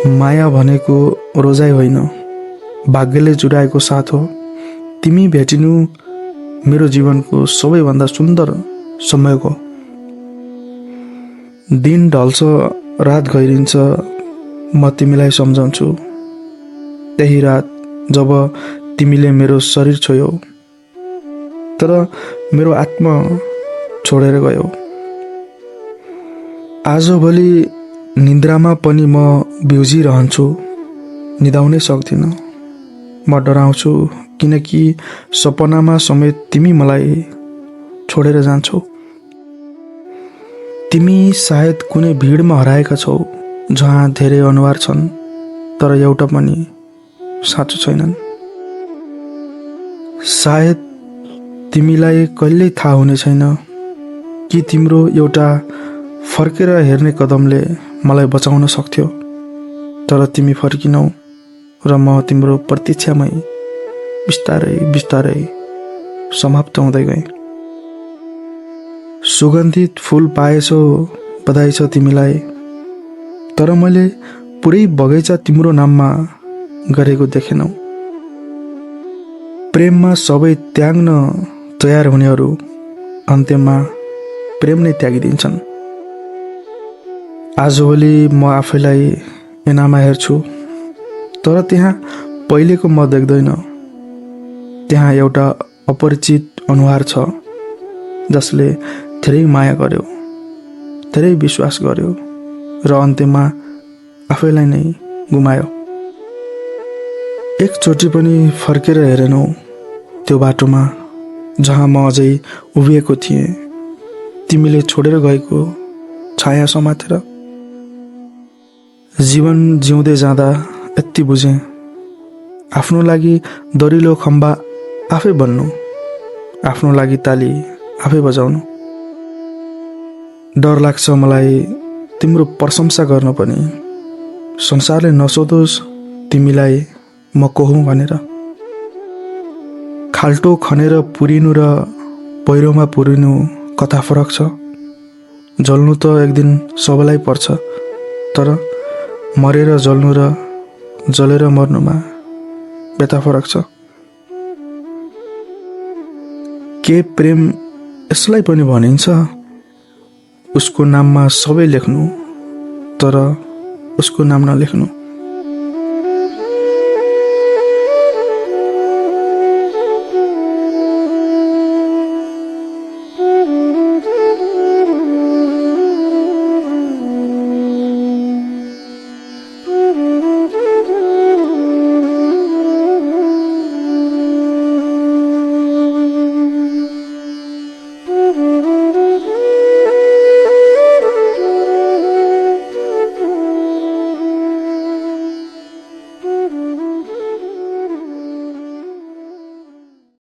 माया भनेको रोजाइ होइन, भाग्यले जुटाएको साथ हो। तिमी भेटिनु मेरो जीवनको सबैभन्दा सुन्दर समयको। दिन ढल्छ, रात गइरिन्छ, म तिमीलाई सम्झाउँछु। त्यही रात जब तिमीले मेरो शरीर छोयौ, तर मेरो आत्मा छोडेर गयो। आजभोलि निद्रामा पनि म बिउजिरहन्छु, निदाउनै सक्दिनँ। म डराउँछु किनकि सपनामा समेत तिमी मलाई छोडेर जान्छौ। तिमी सायद कुनै भिडमा हराएका छौ, जहाँ धेरै अनुहार छन् तर एउटा पनि साँचो छैनन्। सायद तिमीलाई कहिल्यै थाहा हुने छैन कि तिम्रो एउटा फर्केर हेर्ने कदमले मलाई बचाउन सक्थ्यो, तर तिमी फर्किनौ र म तिम्रो प्रतीक्षामै बिस्तारै बिस्तारै समाप्त हुँदै गएँ। सुगन्धित फुल पाएछौ, बधाई छ तिमीलाई, तर मैले पुरै बगैँचा तिम्रो नाममा गरेको देखेनौ। प्रेममा सबै त्याग्न तयार हुनेहरू अन्त्यमा प्रेम नै त्यागिदिन्छन्। आजभोलि म आफैलाई ऐनामा हेर्छु, तर त्यहाँ पहिलेको म देख्दैन। त्यहाँ एउटा अपरिचित अनुहार छ, जसले धेरै माया गर्यो, धेरै विश्वास गर्यो र अन्त्यमा आफैलाई नै गुमायो। एकचोटि पनि फर्केर हेरेनौ त्यो बाटोमा जहाँ म अझै उभिएको थिएँ, तिमीले छोडेर गएको छाया समातेर। जीवन जिउँदै जाँदा यति बुझेँ, आफ्नो लागि दरिलो खम्बा आफै बन्नु, आफ्नो लागि ताली आफै बजाउनु। डर लाग्छ मलाई तिम्रो प्रशंसा गर्न पनि, संसारले नसोधोस् तिमीलाई म को हुँ भनेर। खाल्टो खनेर पुरिनु र पहिरोमा पुरिनु कता फरक छ? जल्नु त एक दिन सबैलाई पर्छ, तर मरेर जल्नु र जलेर मर्नुमा व्यथा फरक छ। के प्रेम यसलाई पनि भनिन्छ? उसको नाममा सबै लेख्नु, तर उसको नाम नलेख्नु।